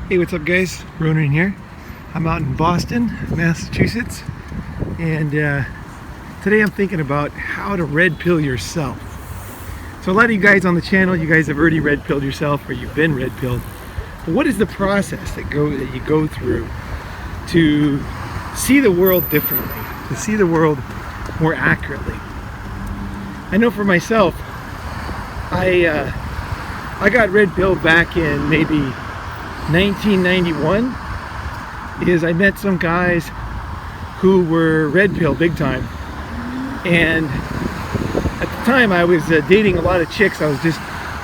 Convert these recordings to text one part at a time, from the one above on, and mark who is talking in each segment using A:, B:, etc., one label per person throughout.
A: Hey, what's up guys? Ronin here. I'm out in Boston, Massachusetts, and today I'm thinking about how to red pill yourself. So a lot of you guys on the channel, you guys have already red pilled yourself or you've been red pilled. But what is the process that you go through to see the world differently, to see the world more accurately? I know for myself, I got red pilled back in maybe 1991 is I met some guys who were red pill big time, and at the time I was dating a lot of chicks. I was just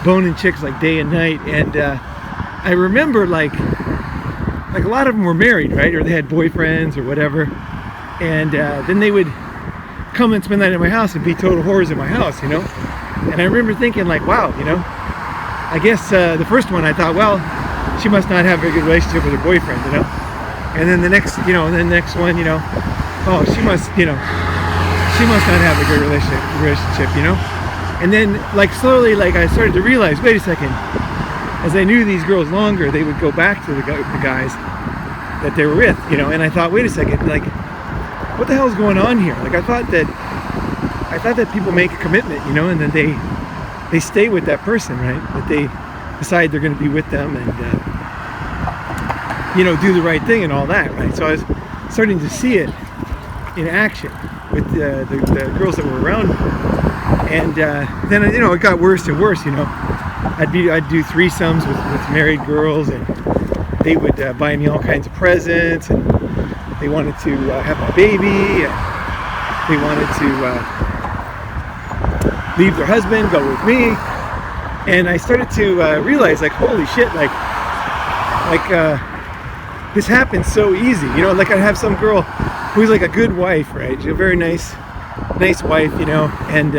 A: boning chicks like day and night, and I remember like a lot of them were married, right, or they had boyfriends or whatever, and then they would come and spend the night at my house and be total whores in my house, you know. And I remember thinking like, wow, you know, I guess the first one I thought, well, she must not have a good relationship with her boyfriend, you know. And then the next, you know, and then the next one, you know, oh, she must not have a good relationship, you know. And then, like, slowly, like, I started to realize, wait a second. As I knew these girls longer, they would go back to the guys that they were with, you know. And I thought, wait a second, like, what the hell is going on here? Like, I thought that people make a commitment, you know, and then they stay with that person, right? That they decide they're going to be with them and you know, do the right thing and all that, right? So I was starting to see it in action with the girls that were around me, and then, you know, it got worse and worse. You know, I'd do threesomes with married girls, and they would buy me all kinds of presents, and they wanted to have my baby, and they wanted to leave their husband, go with me. And I started to realize, like, holy shit, like this happens so easy, you know. Like, I'd have some girl who's like a good wife, right? She's a very nice wife, you know, and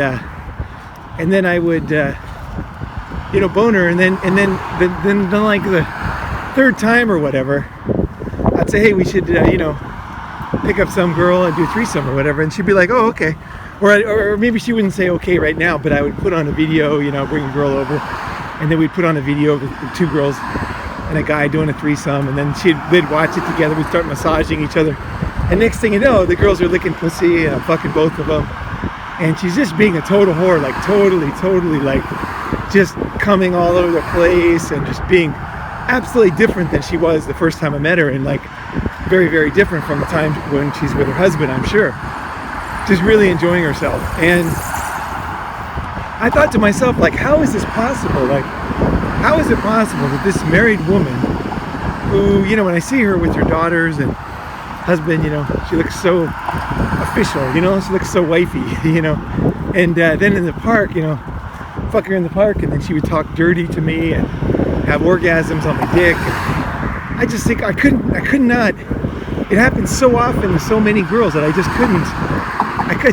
A: then I would, you know, bone her, and then like the third time or whatever, I'd say, hey, we should, you know, pick up some girl and do a threesome or whatever, and she'd be like, oh, okay. Or maybe she wouldn't say okay right now, but I would put on a video, you know, bring a girl over, and then we'd put on a video of two girls and a guy doing a threesome, and then they'd watch it together. We'd start massaging each other, and next thing you know, the girls are licking pussy, and I'm fucking both of them, and she's just being a total whore, like totally, like just coming all over the place, and just being absolutely different than she was the first time I met her, and like very, very different from the time when she's with her husband, I'm sure. Just really enjoying herself. And I thought to myself, like, how is this possible? Like, how is it possible that this married woman who, you know, when I see her with her daughters and husband, you know, she looks so official, you know, she looks so wifey, you know, and then in the park, you know, fuck her in the park, and then she would talk dirty to me and have orgasms on my dick. And I just think I could not. It happens so often with so many girls that I just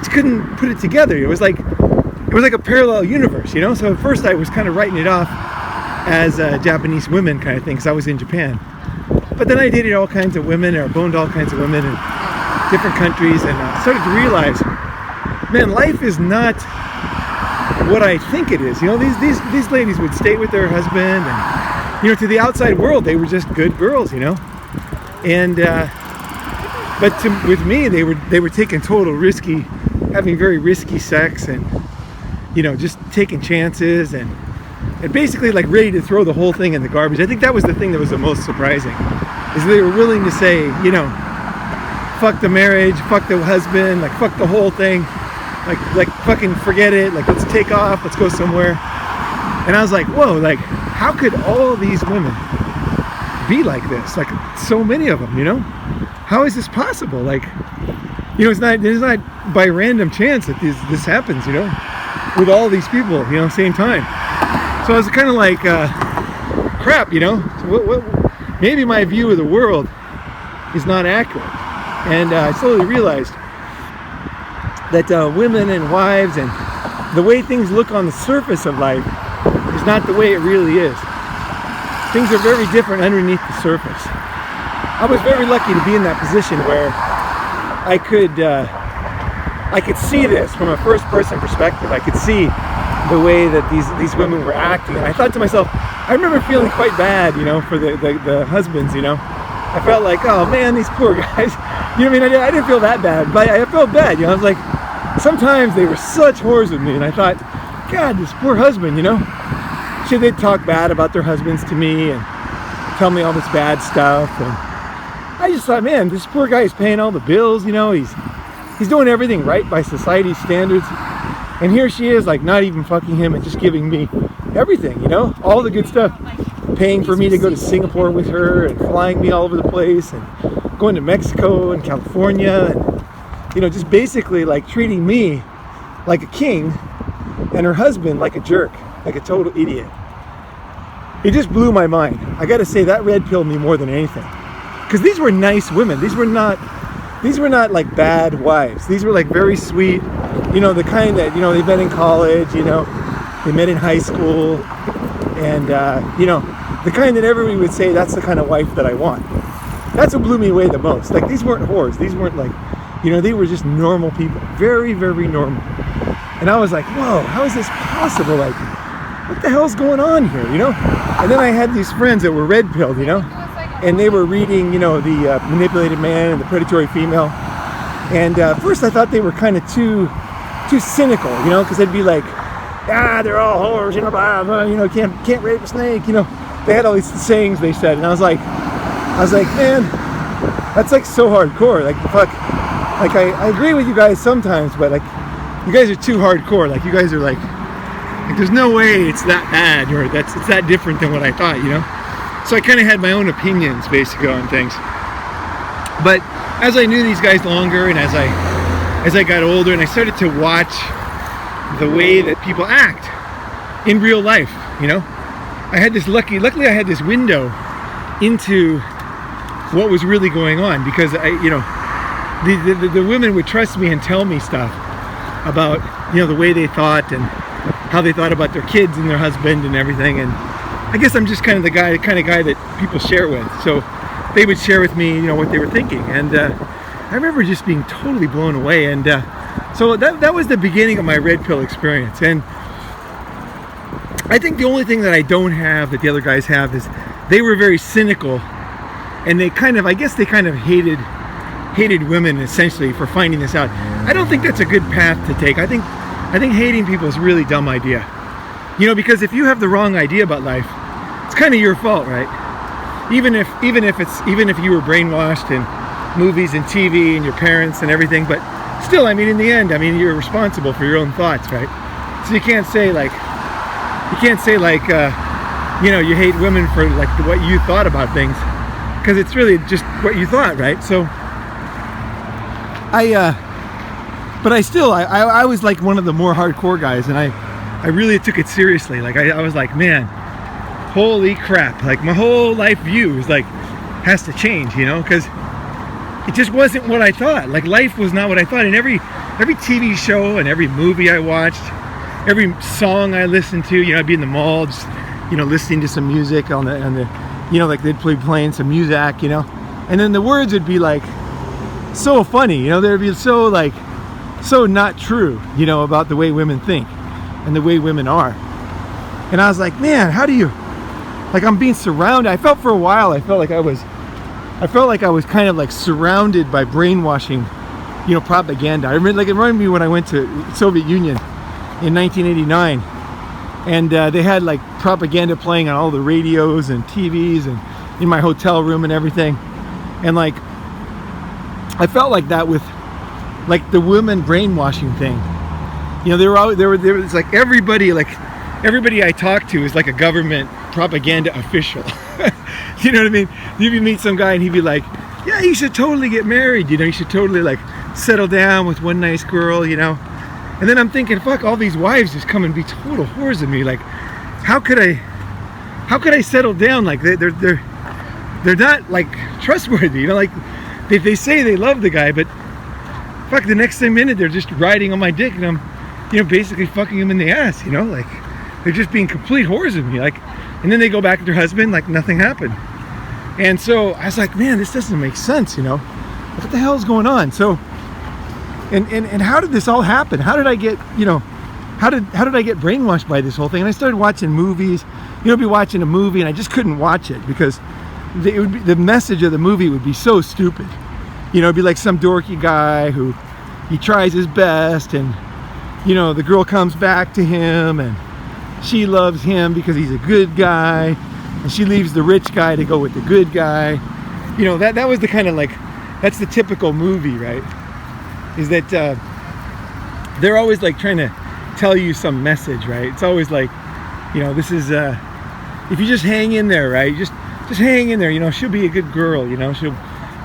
A: couldn't put it together. It was like a parallel universe, you know. So at first I was kind of writing it off as Japanese women kind of thing, because I was in Japan. But then I dated all kinds of women, or boned all kinds of women in different countries, and started to realize, man, life is not what I think it is. You know, these ladies would stay with their husband, and, you know, to the outside world they were just good girls, you know. And but with me, they were taking total risky, having very risky sex, and, you know, just taking chances, and basically like ready to throw the whole thing in the garbage. I think that was the thing that was the most surprising, is they were willing to say, you know, fuck the marriage, fuck the husband, like fuck the whole thing, like fucking forget it, like let's take off, let's go somewhere. And I was like, whoa, like how could all these women be like this? Like so many of them, you know? How is this possible? Like, you know, it's not by random chance that this happens, you know, with all these people, you know, same time. So I was kind of like, crap, you know, so maybe my view of the world is not accurate. And I slowly realized that women and wives and the way things look on the surface of life is not the way it really is. Things are very different underneath the surface. I was very lucky to be in that position where I could see this from a first-person perspective. I could see the way that these women were acting, and I thought to myself, I remember feeling quite bad, you know, for the husbands, you know. I felt like, oh man, these poor guys. You know what I mean? I didn't feel that bad, but I felt bad, you know. I was like, sometimes they were such whores with me, and I thought, God, this poor husband, you know. So they'd talk bad about their husbands to me and tell me all this bad stuff, and I just thought, man, this poor guy is paying all the bills, you know. He's doing everything right by society's standards, and here she is, like, not even fucking him and just giving me everything, you know, all the good stuff, paying for me to go to Singapore with her and flying me all over the place and going to Mexico and California, and, you know, just basically like treating me like a king and her husband like a jerk, like a total idiot. It just blew my mind. I gotta say, that red pilled me more than anything, because these were nice women. These were not like bad wives. These were like very sweet, you know, the kind that, you know, they met in college, you know, they met in high school, and you know, the kind that everybody would say, that's the kind of wife that I want. That's what blew me away the most. Like, these weren't whores. These weren't like, you know, they were just normal people, very, very normal. And I was like, whoa, how is this possible? Like, what the hell's going on here, you know? And then I had these friends that were red pilled, you know, and they were reading, you know, the Manipulated Man and the Predatory Female. And first I thought they were kind of too cynical, you know, because they'd be like, they're all whores, you know, blah, blah, you know, can't rape a snake, you know. They had all these sayings they said, and I was like, man, that's like so hardcore. Like, fuck, like I agree with you guys sometimes, but like, you guys are too hardcore. Like, you guys are like there's no way it's that bad, or it's that different than what I thought, you know. So I kind of had my own opinions basically on things. But as I knew these guys longer, and as I got older, and I started to watch the way that people act in real life, you know, I had this luckily I had this window into what was really going on, because you know, the women would trust me and tell me stuff about, you know, the way they thought and how they thought about their kids and their husband and everything. And I guess I'm just kind of the kind of guy that people share with. So they would share with me, you know, what they were thinking. And I remember just being totally blown away. And so that was the beginning of my red pill experience. And I think the only thing that I don't have that the other guys have is they were very cynical, and they kind of hated women essentially for finding this out. I don't think that's a good path to take. I think hating people is a really dumb idea. You know, because if you have the wrong idea about life, it's kind of your fault, right? Even if you were brainwashed in movies and TV and your parents and everything, but still, I mean, in the end, I mean, you're responsible for your own thoughts, right? So you can't say like, you know, you hate women for like what you thought about things, because it's really just what you thought, right? So but I was like one of the more hardcore guys, and I really took it seriously. Like I was like, man, holy crap, like my whole life view is like, has to change, you know, because it just wasn't what I thought. Like, life was not what I thought. And every TV show and every movie I watched, every song I listened to, you know, I'd be in the mall just, you know, listening to some music on the you know, like they'd be playing some music, you know, and then the words would be like so funny, you know, they'd be so like, so not true, you know, about the way women think and the way women are. And I was like, man, how do you, like, I'm being surrounded. I felt for a while, I felt like I was kind of like surrounded by brainwashing, you know, propaganda. I remember, like, it reminded me when I went to Soviet Union in 1989, and they had like propaganda playing on all the radios and TVs and in my hotel room and everything. And like, I felt like that with like the women brainwashing thing. You know, there was like everybody I talked to is like a government propaganda official. You know what I mean? You meet some guy and he'd be like, yeah, you should totally get married, you know, you should totally like settle down with one nice girl, you know. And then I'm thinking, fuck, all these wives just come and be total whores of me. Like, how could I settle down? Like, they're not like trustworthy, you know. Like, they say they love the guy, but fuck, the next minute they're just riding on my dick, and I'm, you know, basically fucking him in the ass, you know. Like, they're just being complete whores of me. Like, and then they go back to their husband like nothing happened. And so I was like, man, this doesn't make sense, you know. What the hell is going on? So, and how did this all happen? How did I get, you know, how did I get brainwashed by this whole thing? And I started watching movies, be watching a movie and I just couldn't watch it because the message of the movie would be so stupid. It'd be like some dorky guy who he tries his best, and the girl comes back to him and she loves him because he's a good guy, and she leaves the rich guy to go with the good guy. That was the kind of that's the typical movie, right? Is that they're always like trying to tell you some message, right? It's always like, this is if you just hang in there, right? Just hang in there. She'll be a good girl.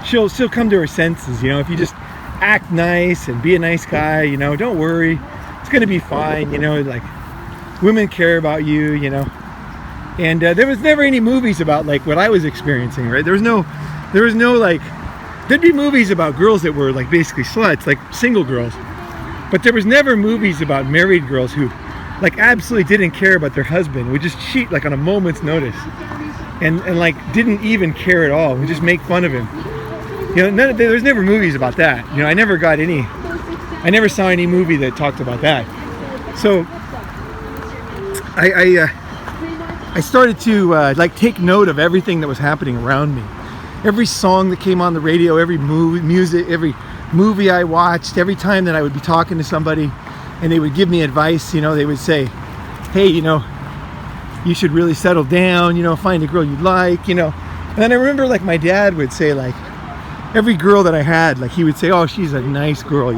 A: She'll come to her senses. If you just act nice and be a nice guy, don't worry, it's gonna be fine. Like women care about you. And there was never any movies about like what I was experiencing, right? There was no like, there'd be movies about girls that were like basically sluts, like single girls, but there was never movies about married girls who like absolutely didn't care about their husband, would just cheat like on a moment's notice, and like didn't even care at all, would just make fun of him. There's never movies about that. I never saw any movie that talked about that. So I started to like take note of everything that was happening around me. Every song that came on the radio, every every movie I watched, every time that I would be talking to somebody and they would give me advice, they would say, hey, you should really settle down, find a girl you like, And then I remember like my dad would say like, every girl that I had, like he would say, oh, she's a nice girl,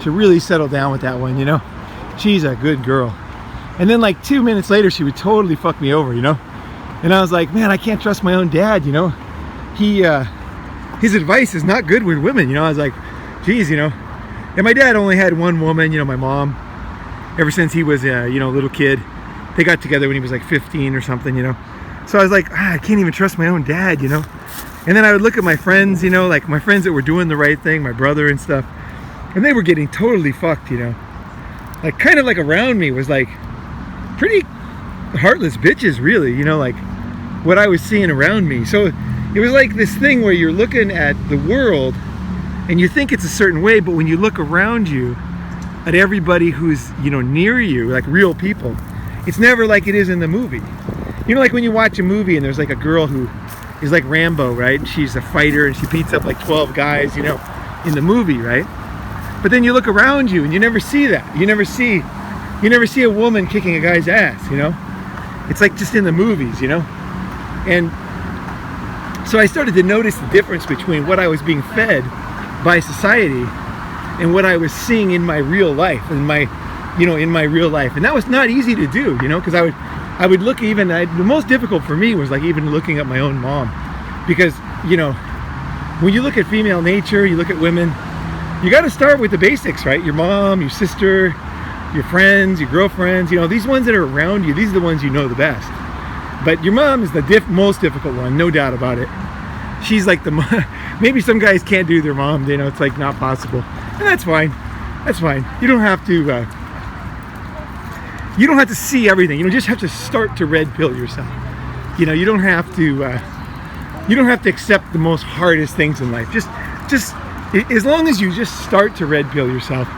A: should really settle down with that one, she's a good girl. And then like 2 minutes later, she would totally fuck me over, And I was like, man, I can't trust my own dad, his advice is not good with women, I was like, geez, And my dad only had one woman, my mom, ever since he was a, little kid. They got together when he was like 15 or something, So I was like, I can't even trust my own dad, And then I would look at my friends, like my friends that were doing the right thing, my brother and stuff, and they were getting totally fucked, Like kind of like around me was like pretty heartless bitches, really, like what I was seeing around me. So it was like this thing where you're looking at the world and you think it's a certain way, but when you look around you at everybody who's, near you, like real people, it's never like it is in the movie. Like when you watch a movie and there's like a girl who is like Rambo, right? She's a fighter and she beats up like 12 guys, in the movie, right? But then you look around you and you never see that. You never see a woman kicking a guy's ass, It's like just in the movies, And so I started to notice the difference between what I was being fed by society and what I was seeing in my real life, in my real life. And that was not easy to do, because I would look the most difficult for me was like even looking at my own mom, because, when you look at female nature, you look at women, you got to start with the basics, right? Your mom, your sister, your friends, your girlfriends, these ones that are around you, these are the ones you know the best. But your mom is the most difficult one, no doubt about it. She's like maybe some guys can't do their mom, it's like not possible. And that's fine. That's fine. You don't have to see everything. You just have to start to red pill yourself. You don't have to accept the most hardest things in life. Just as long as you just start to red pill yourself,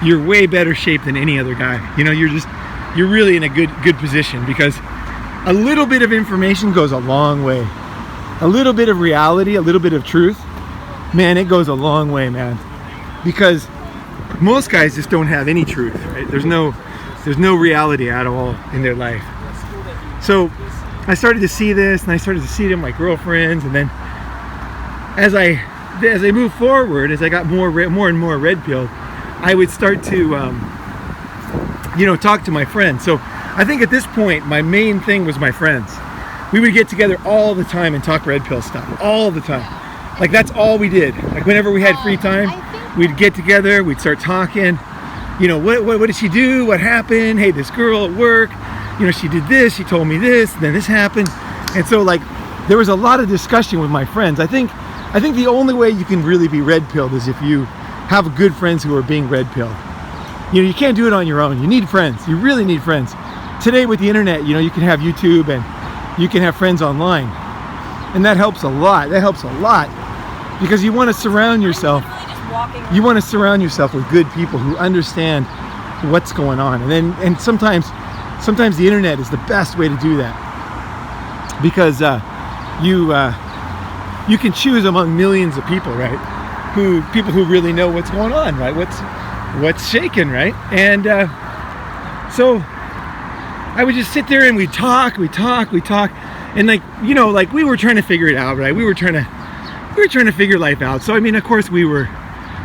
A: you're way better shape than any other guy. You're really in a good position, because a little bit of information goes a long way. A little bit of reality, a little bit of truth, man, it goes a long way, man. Because most guys just don't have any truth, right? There's no reality at all in their life. So I started to see this, and I started to see it in my girlfriends, and then as I moved forward, as I got more and more red pilled, I would start to talk to my friends. So I think at this point my main thing was my friends. We would get together all the time and talk red pill stuff all the time. Like that's all we did. Like whenever we had free time, we'd get together, we'd start talking. What did she do? What happened? Hey, this girl at work, she did this, she told me this, and then this happened. And so like there was a lot of discussion with my friends. I think the only way you can really be red pilled is if you have good friends who are being red pilled. You can't do it on your own. You need friends. You really need friends. Today with the internet, you can have YouTube and you can have friends online, and that helps a lot. Because you want to surround yourself with good people who understand what's going on. And sometimes the internet is the best way to do that. because you can choose among millions of people, right? People who really know what's going on, right? What's shaking, right? And so I would just sit there and we'd talk, and like, you know, like we were trying to figure it out, right? We were trying to figure life out. So I mean, of course, we were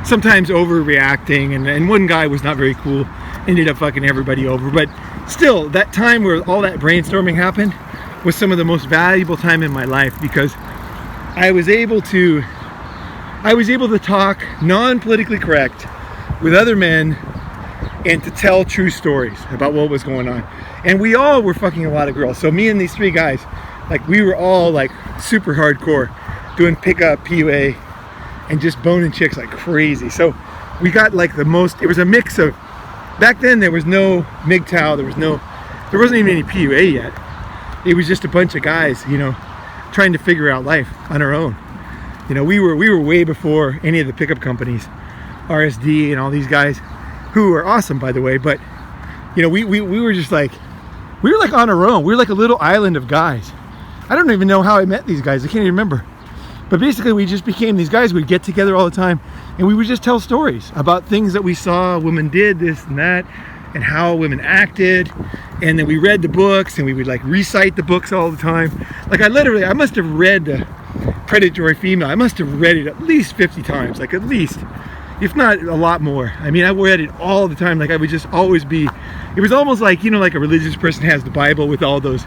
A: sometimes overreacting, and one guy was not very cool, ended up fucking everybody over. But still, that time where all that brainstorming happened was some of the most valuable time in my life, because I was able to talk non-politically correct with other men and to tell true stories about what was going on. And we all were fucking a lot of girls. So me and these three guys, like, we were all like super hardcore doing pickup, PUA, and just boning chicks like crazy. So we got like the most, it was a mix of, back then there was no MGTOW, there wasn't even any PUA yet. It was just a bunch of guys, you know, trying to figure out life on our own. You know, we were way before any of the pickup companies, RSD and all these guys, who are awesome, by the way. But you know, we were just like, we were like on our own. We were like a little island of guys. I don't even know how I met these guys. I can't even remember. But basically, we just became these guys. We'd get together all the time, and we would just tell stories about things that we saw women did, this and that, and how women acted. And then we read the books, and we would like recite the books all the time. Like I must have read Predatory Female. I must have read it at least 50 times, like at least, if not a lot more. I mean, I read it all the time. Like I would just always be, it was almost like, you know, like a religious person has the Bible with all those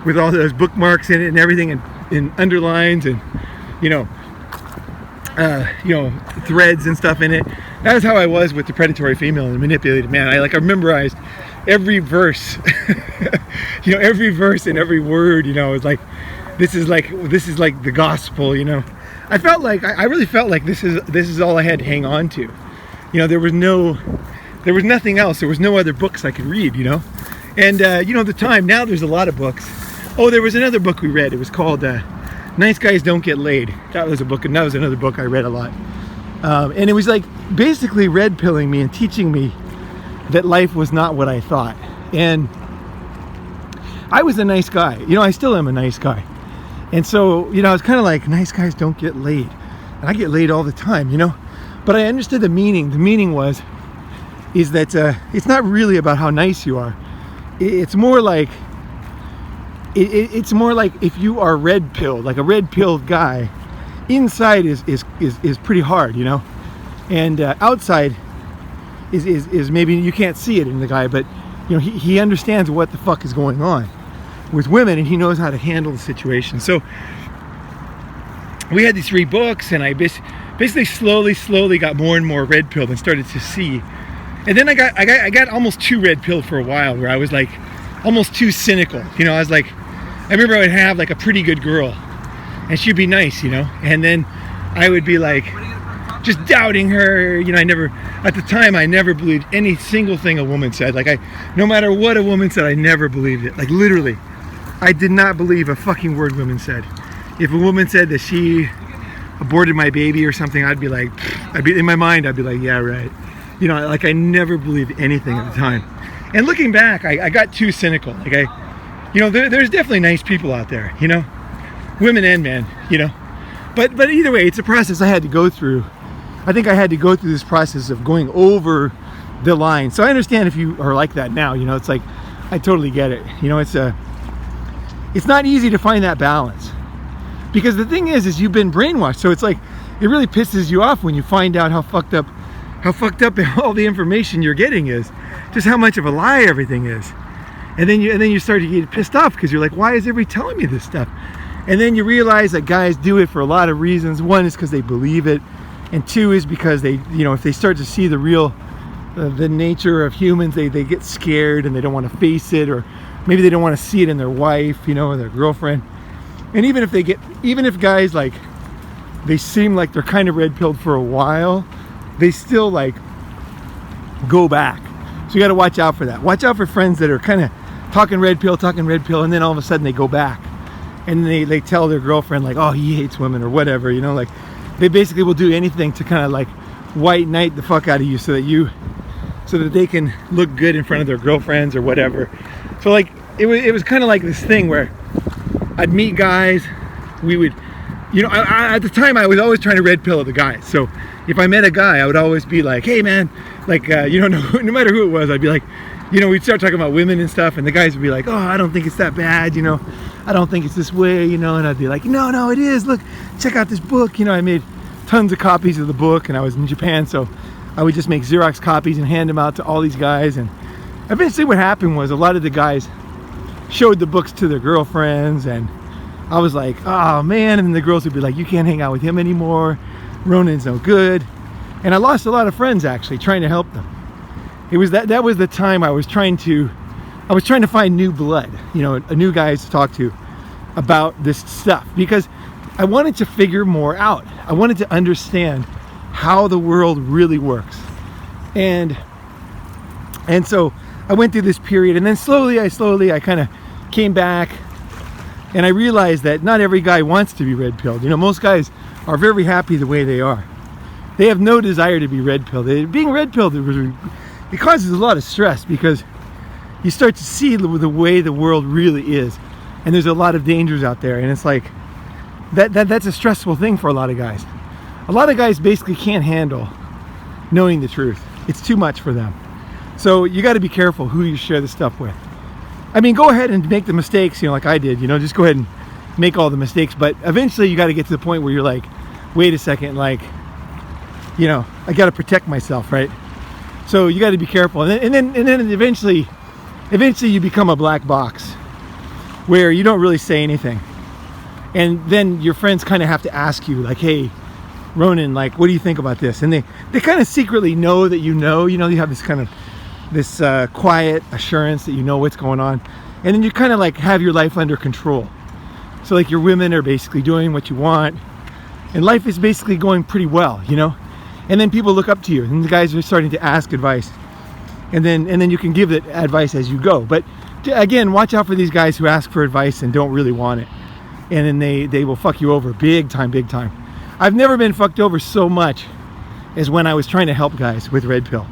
A: bookmarks in it and everything, and underlines and, you know, threads and stuff in it. That was how I was with the Predatory Female and the Manipulated Man. I memorized every verse, you know, every verse and every word, you know. It's like, this is like the gospel, you know. I really felt like this is all I had to hang on to. You know, there was nothing else. There was no other books I could read, you know. And you know, at the time, now there's a lot of books. Oh, there was another book we read. It was called Nice Guys Don't Get Laid. That was a book, and that was another book I read a lot. And it was like basically red pilling me and teaching me that life was not what I thought. And I was a nice guy. You know, I still am a nice guy. And so, you know, I was kind of like, nice guys don't get laid. And I get laid all the time, you know. But I understood the meaning. The meaning is that it's not really about how nice you are. It's more like, it's more like if you are red pilled, like a red pilled guy, inside is pretty hard, you know, and outside is maybe you can't see it in the guy, but you know, he understands what the fuck is going on with women, and he knows how to handle the situation. So we had these 3 books, and I basically slowly got more and more red pilled and started to see. And then I got almost too red pilled for a while, where I was like almost too cynical. You know, I was like, I remember I would have like a pretty good girl, and she'd be nice, you know, and then I would be like just doubting her. You know, at the time I never believed any single thing a woman said. Like no matter what a woman said, I never believed it. Like literally, I did not believe a fucking word women said. If a woman said that she aborted my baby or something, I'd be like, in my mind, I'd be like, yeah, right. You know, like I never believed anything at the time. And looking back, I got too cynical. Like you know, there's definitely nice people out there, you know, women and men, you know, but either way, it's a process I had to go through. I think I had to go through this process of going over the line. So I understand if you are like that now, you know, it's like, I totally get it. You know, it's not easy to find that balance, because the thing is you've been brainwashed. So it's like, it really pisses you off when you find out how fucked up all the information you're getting is, just how much of a lie everything is. And then you start to get pissed off, because you're like, why is everybody telling me this stuff? And then you realize that guys do it for a lot of reasons. One is because they believe it, and 2 is because they, you know, if they start to see the real, the nature of humans, they get scared and they don't want to face it, or maybe they don't want to see it in their wife, you know, or their girlfriend. And even if guys, like, they seem like they're kind of red pilled for a while, they still like go back. So you got to watch out for that. Watch out for friends that are kind of talking red pill, and then all of a sudden they go back and they tell their girlfriend like, oh, he hates women or whatever, you know, like they basically will do anything to kind of like white knight the fuck out of you so that they can look good in front of their girlfriends or whatever. So like it was kind of like this thing where I'd meet guys. We would, you know, at the time I was always trying to red pill the guys. So if I met a guy, I would always be like, hey man, like, you know, no matter who it was, I'd be like, you know, we'd start talking about women and stuff, and the guys would be like, oh, I don't think it's that bad, you know, I don't think it's this way, you know, and I'd be like, no, it is, look, check out this book, you know, I made tons of copies of the book, and I was in Japan, so I would just make Xerox copies and hand them out to all these guys, and eventually what happened was a lot of the guys showed the books to their girlfriends, and I was like, oh man, and then the girls would be like, you can't hang out with him anymore, Ronin's no good, and I lost a lot of friends actually trying to help them. It was that was the time I was trying to find new blood, you know, new guys to talk to about this stuff, because I wanted to figure more out. I wanted to understand how the world really works. And so I went through this period, and then slowly I kind of came back, and I realized that not every guy wants to be red pilled. You know, most guys are very happy the way they are. They have no desire to be red pilled. Being red pilled, it causes a lot of stress, because you start to see the way the world really is, and there's a lot of dangers out there, and it's like that's a stressful thing for a lot of guys. A lot of guys basically can't handle knowing the truth. It's too much for them. So you got to be careful who you share this stuff with. I mean, go ahead and make the mistakes, you know, like I did, you know, just go ahead and make all the mistakes, but eventually you got to get to the point where you're like, wait a second, like, you know, I got to protect myself, right? So you got to be careful, and then eventually you become a black box where you don't really say anything, and then your friends kind of have to ask you, like, hey, Ronin, like, what do you think about this? And they kind of secretly know that you know, you have this kind of this quiet assurance that you know what's going on, and then you kind of like have your life under control. So like your women are basically doing what you want, and life is basically going pretty well, you know. And then people look up to you, and the guys are starting to ask advice, and then you can give that advice as you go. But again, watch out for these guys who ask for advice and don't really want it, and then they will fuck you over big time. I've never been fucked over so much as when I was trying to help guys with red pill.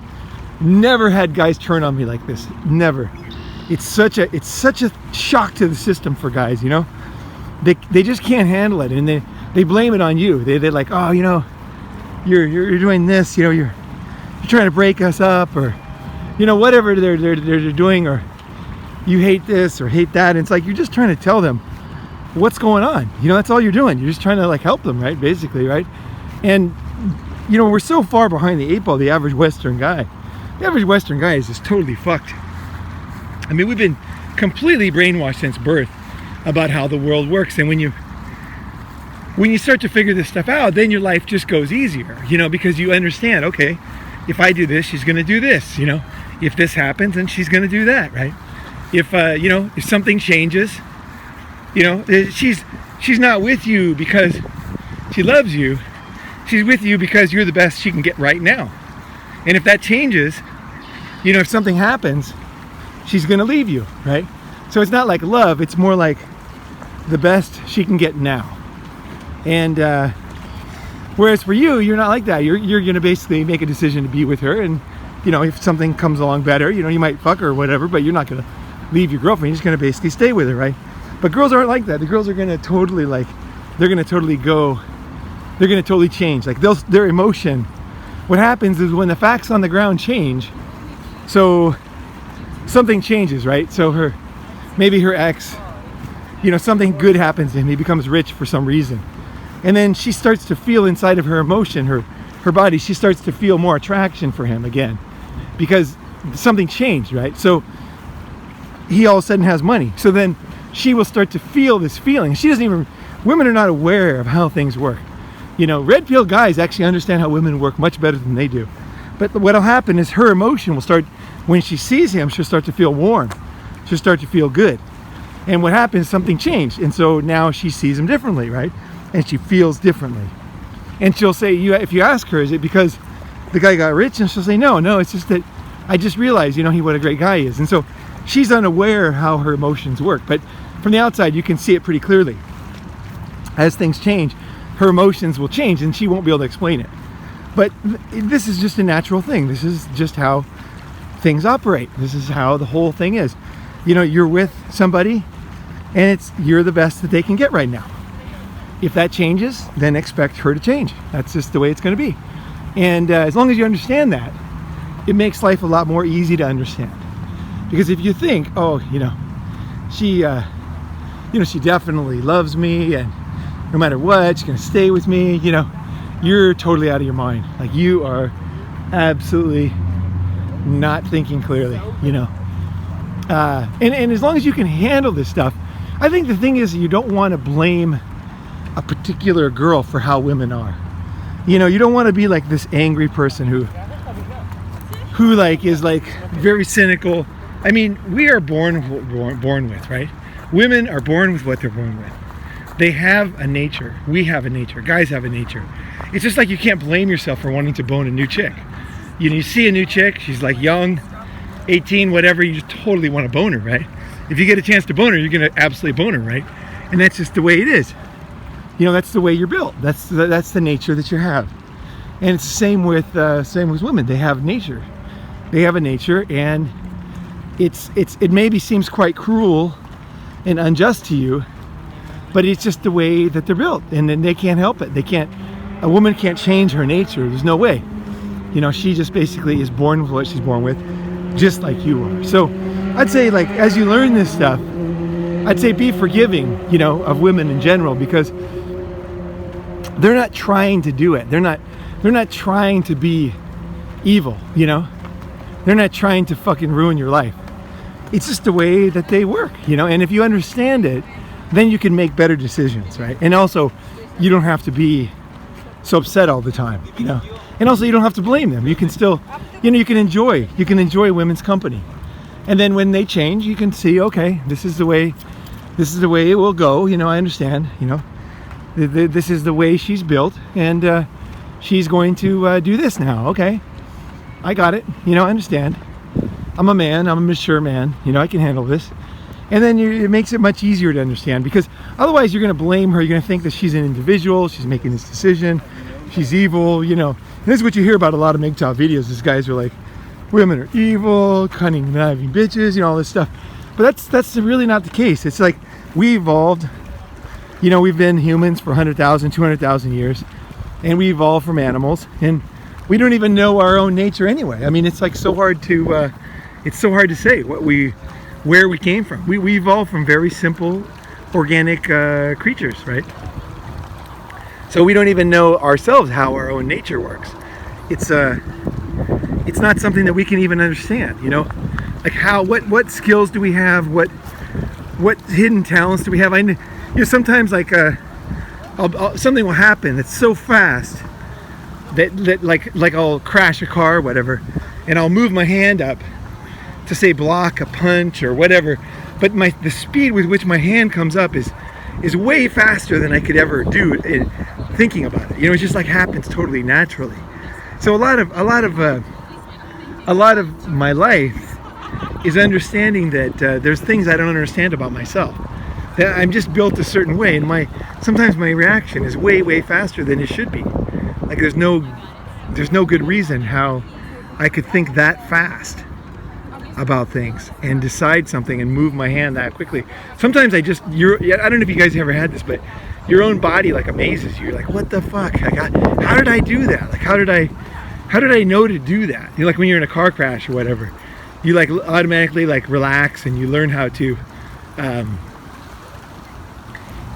A: Never had guys turn on me like this. Never. It's such a shock to the system for guys, you know. They just can't handle it, and they blame it on you. They're like, oh, you know, you're doing this, you know, you're trying to break us up, or, you know, whatever they're doing, or you hate this or hate that. And it's like you're just trying to tell them what's going on. You know, that's all you're doing. You're just trying to like help them, right? Basically, right? And you know, we're so far behind the 8 ball, the average Western guy. The average Western guy is just totally fucked. I mean, we've been completely brainwashed since birth about how the world works, and when you start to figure this stuff out, then your life just goes easier, you know, because you understand, okay, if I do this, she's going to do this, you know, if this happens, then she's going to do that, right? If you know, if something changes, you know, she's not with you because she loves you. She's with you because you're the best she can get right now. And if that changes, you know, if something happens, she's going to leave you, right? So it's not like love, it's more like the best she can get now. And whereas for you, you're not like that. You're going to basically make a decision to be with her, and you know, if something comes along better, you know, you might fuck her or whatever, but you're not going to leave your girlfriend. You're just going to basically stay with her, right? But girls aren't like that. The girls are going to totally they're going to totally change. Like their emotion, what happens is when the facts on the ground change, so something changes, right? So maybe her ex, you know, something good happens to him. He becomes rich for some reason. And then she starts to feel inside of her emotion, her body, she starts to feel more attraction for him again, because something changed, right? So he all of a sudden has money. So then she will start to feel this feeling. Women are not aware of how things work. You know, red pill guys actually understand how women work much better than they do. But what'll happen is her emotion will start, when she sees him, she'll start to feel warm. She'll start to feel good. And what happens, something changed. And so now she sees him differently, right? And she feels differently. And she'll say, if you ask her, is it because the guy got rich? And she'll say, no, it's just that I just realized, you know, what a great guy he is. And so she's unaware how her emotions work. But from the outside, you can see it pretty clearly. As things change, her emotions will change, and she won't be able to explain it. But this is just a natural thing. This is just how things operate. This is how the whole thing is. You know, you're with somebody, and you're the best that they can get right now. If that changes, then expect her to change. That's just the way it's going to be. And as long as you understand that, it makes life a lot more easy to understand. Because if you think, oh, she definitely loves me, and no matter what, she's going to stay with me, you're totally out of your mind. Like, you are absolutely not thinking clearly, and as long as you can handle this stuff, I think the thing is, you don't want to blame a particular girl for how women are. You don't want to be like this angry person who like is like very cynical. I mean, we are born with, right? Women are born with what they're born with. They have a nature. We have a nature. Guys have a nature. It's just like you can't blame yourself for wanting to bone a new chick. You see a new chick, she's like young, 18, whatever, you just totally want to bone her, right? If you get a chance to bone her, you're going to absolutely bone her, right? And that's just the way it is. That's the way you're built. That's the nature that you have. And it's the same with women. They have nature. They have a nature, and it maybe seems quite cruel and unjust to you, but it's just the way that they're built, and then they can't help it. A woman can't change her nature. There's no way. She just basically is born with what she's born with, just like you are. So I'd say, like, as you learn this stuff, I'd say be forgiving, of women in general, because they're not trying to do it. They're not trying to be evil, They're not trying to fucking ruin your life. It's just the way that they work, and if you understand it, then you can make better decisions, right? And also, you don't have to be so upset all the time, and also you don't have to blame them. You can still, you can enjoy women's company, and then when they change, you can see, okay, this is the way it will go. I understand, this is the way she's built, and she's going to do this now. Okay, I got it. I understand. I'm a man. I'm a mature man. I can handle this. And then it makes it much easier to understand, because otherwise you're going to blame her. You're going to think that she's an individual. She's making this decision. She's evil. And this is what you hear about a lot of MGTOW videos. These guys are like, women are evil, cunning, conniving bitches, all this stuff. But that's really not the case. It's like we evolved. We've been humans for 100,000, 200,000 years, and we evolved from animals, and we don't even know our own nature anyway. I mean, it's like so hard to say where we came from. We evolved from very simple, organic creatures, right? So we don't even know ourselves how our own nature works. It's not something that we can even understand. Like what skills do we have? What hidden talents do we have? Sometimes like something will happen that's so fast that like I'll crash a car or whatever, and I'll move my hand up to say block a punch or whatever, but the speed with which my hand comes up is way faster than I could ever do thinking about it. It just like happens totally naturally. So a lot of my life is understanding that there's things I don't understand about myself, that I'm just built a certain way, and sometimes my reaction is way faster than it should be. Like there's no good reason how I could think that fast about things and decide something and move my hand that quickly. Sometimes I don't know if you guys ever had this, but your own body like amazes you. You're like, what the fuck? How did I do that? Like, how did I know to do that? Like when you're in a car crash or whatever, you like automatically like relax and you learn how to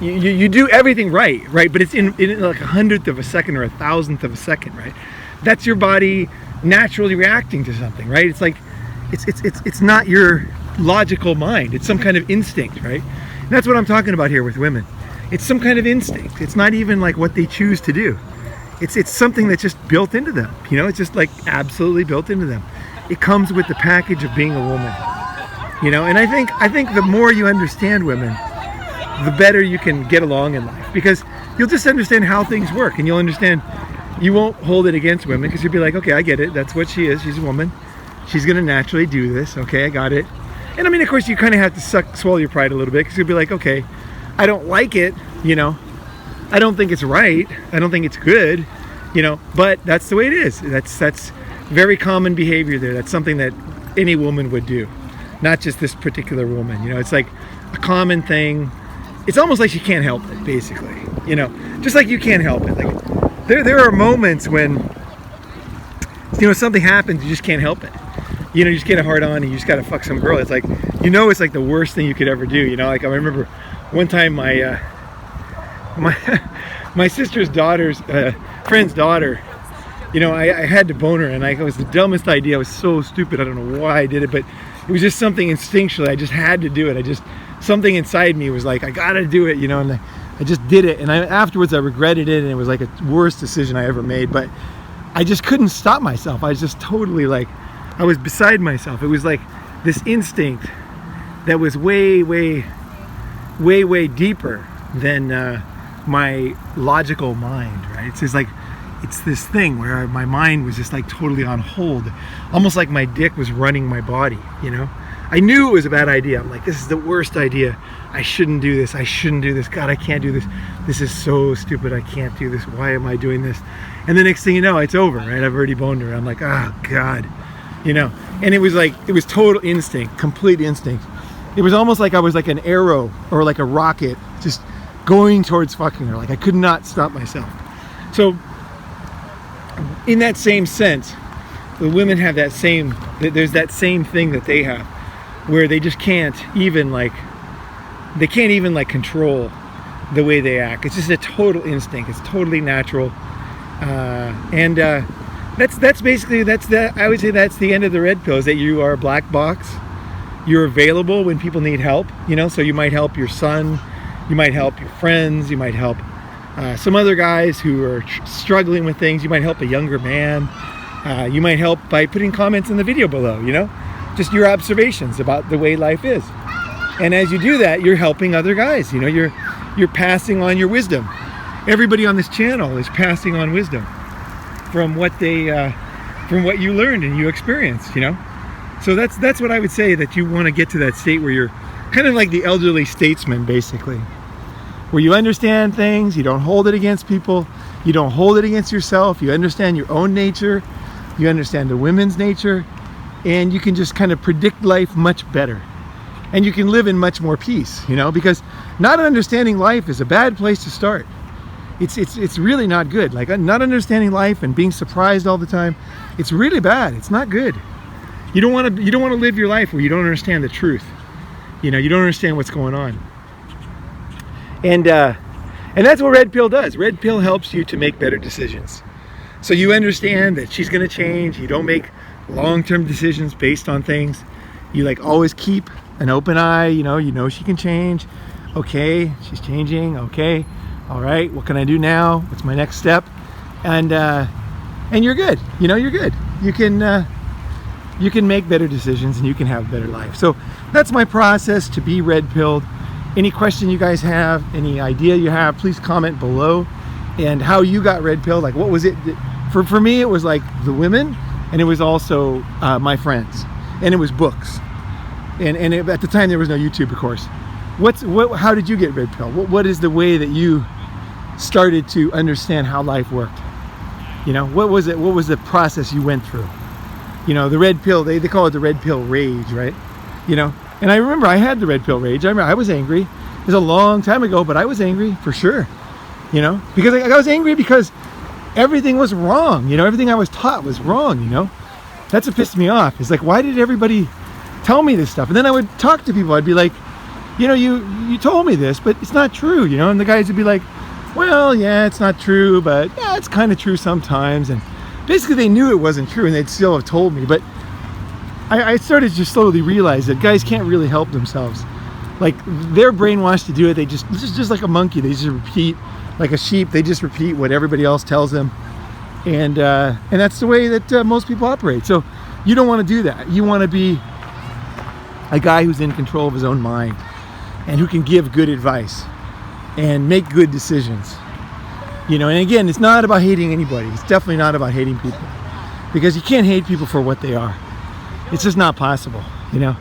A: you do everything right, but it's in like 100th of a second or 1,000th of a second, right? That's your body naturally reacting to something, right? It's like it's not your logical mind. It's some kind of instinct, right? And that's what I'm talking about here with women. It's some kind of instinct. It's not even like what they choose to do. It's something that's just built into them. It's just like absolutely built into them. It comes with the package of being a woman. And I think the more you understand women, the better you can get along in life, because you'll just understand how things work, and you'll understand, you won't hold it against women, because you'll be like, okay, I get it. That's what she is. She's a woman. She's going to naturally do this. Okay, I got it. And I mean, of course, you kind of have to swallow your pride a little bit, because you'll be like, okay, I don't like it, I don't think it's right. I don't think it's good, but that's the way it is. That's very common behavior there. That's something that any woman would do, not just this particular woman. It's like, a common thing. It's almost like she can't help it, basically. You know, just like you can't help it. Like there are moments when, you know, something happens, you just can't help it. You know, you just get a hard on and you just gotta fuck some girl. It's like, you know, it's like the worst thing you could ever do. You know, like I remember one time my my sister's daughter's friend's daughter, you know, I had to bone her, and it was the dumbest idea. I was so stupid. I don't know why I did it, but it was just something instinctually. I just had to do it. Something inside me was like, I gotta do it, you know, and I just did it. And afterwards I regretted it, and it was like a worst decision I ever made, but I just couldn't stop myself. I was just totally like, I was beside myself. It was like this instinct that was way, way, way, way deeper than my logical mind, right? It's just like, it's this thing where my mind was just like totally on hold, almost like my dick was running my body, you know? I knew it was a bad idea. I'm like, this is the worst idea. I shouldn't do this. I shouldn't do this. God, I can't do this. This is so stupid. I can't do this. Why am I doing this? And the next thing you know, it's over, right? I've already boned her. I'm like, oh God, you know? And it was like, it was total instinct, complete instinct. It was almost like I was like an arrow or like a rocket just going towards fucking her. Like I could not stop myself. So in that same sense, the women have that same, there's that same thing that they have, where they just can't even like, they can't even like control the way they act. It's just a total instinct. It's totally natural. That's basically, I would say that's the end of the red pill, is that you are a black box. You're available when people need help, you know, so you might help your son, you might help your friends, you might help some other guys who are struggling with things. You might help a younger man. You might help by putting comments in the video below, you know, just your observations about the way life is. And as you do that, you're helping other guys, you know, you're passing on your wisdom. Everybody on this channel is passing on wisdom from what you learned and you experienced, you know. So that's what I would say, that you want to get to that state where you're kind of like the elderly statesman, basically, where you understand things, you don't hold it against people, you don't hold it against yourself, you understand your own nature, you understand the women's nature, and you can just kind of predict life much better. And you can live in much more peace, you know, because not understanding life is a bad place to start. It's really not good. Like, not understanding life and being surprised all the time, it's really bad. It's not good. You don't want to live your life where you don't understand the truth. You know, you don't understand what's going on. And that's what Red Pill does. Red Pill helps you to make better decisions. So you understand that she's going to change. You don't make long-term decisions based on things. You like always keep an open eye. You know she can change. Okay, she's changing. Okay, all right. What can I do now? What's my next step? And you're good. You know, you're good. You can make better decisions and you can have a better life. So that's my process to be red pilled. Any question you guys have, any idea you have, please comment below. And how you got red pilled, like what was it? For me, it was like the women, and it was also my friends, and it was books. And at the time there was no YouTube, of course. How did you get red pilled? What is the way that you started to understand how life worked? You know, what was it? What was the process you went through? You know, the red pill, they call it the red pill rage, right? You know, and I remember I had the red pill rage. I remember I was angry. It was a long time ago, but I was angry for sure. You know, because I was angry because everything was wrong. You know, everything I was taught was wrong, you know. That's what pissed me off. It's like, why did everybody tell me this stuff? And then I would talk to people. I'd be like, you know, you told me this, but it's not true, you know. And the guys would be like, well, yeah, it's not true, but yeah, it's kind of true sometimes. And basically they knew it wasn't true and they'd still have told me. But I started to just slowly realize that guys can't really help themselves. Like, they're brainwashed to do it. It's just like a monkey. They just repeat, like a sheep. They just repeat what everybody else tells them. And that's the way that most people operate. So you don't want to do that. You want to be a guy who's in control of his own mind and who can give good advice and make good decisions. You know, and again, it's not about hating anybody. It's definitely not about hating people, because you can't hate people for what they are. It's just not possible, you know.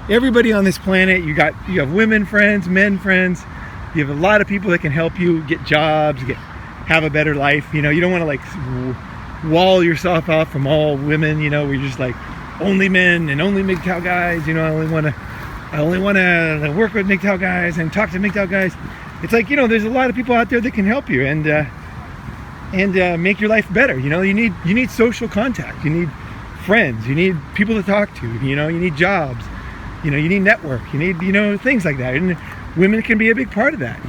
A: Everybody on this planet, you have women friends, men friends. You have a lot of people that can help you get jobs, have a better life. You know, you don't want to like wall yourself off from all women, you know, where you're just like only men and only MGTOW guys. You know, I only want to I only want to work with MGTOW guys and talk to MGTOW guys. It's like, there's a lot of people out there that can help you and make your life better. You need social contact. You need friends. You need people to talk to. You need jobs. You need network. You need, things like that. And women can be a big part of that.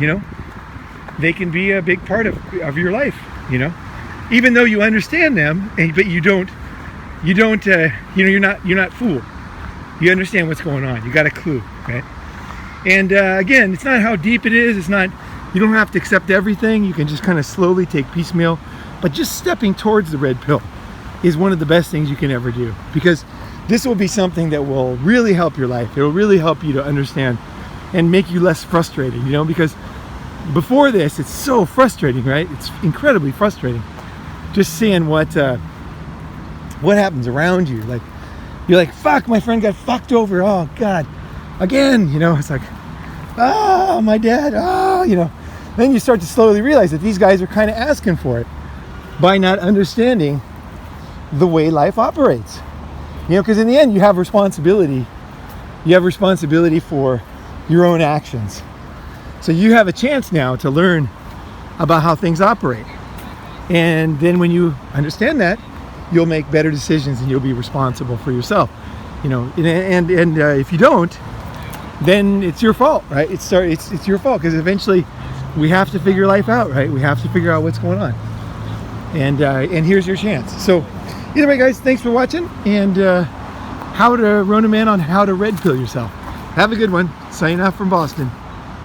A: They can be a big part of your life. Even though you understand them, but you're not fooled. You understand what's going on. You got a clue, right? And again, it's not how deep it is. It's not, you don't have to accept everything. You can just kind of slowly take piecemeal. But just stepping towards the red pill is one of the best things you can ever do, because this will be something that will really help your life. It will really help you to understand and make you less frustrated, because before this, it's so frustrating, right? It's incredibly frustrating just seeing what happens around you. Like, you're like, fuck, my friend got fucked over. Oh God, again, it's like, oh, my dad, oh, then you start to slowly realize that these guys are kind of asking for it by not understanding the way life operates. Because in the end, you have responsibility. You have responsibility for your own actions. So you have a chance now to learn about how things operate. And then when you understand that, you'll make better decisions and you'll be responsible for yourself. And if you don't, then it's your fault, right? It's your fault, because eventually we have to figure life out, right? We have to figure out what's going on. And here's your chance. So either way, guys, thanks for watching, and how to Ronin Man on how to red pill yourself. Have a good one. Signing off from Boston.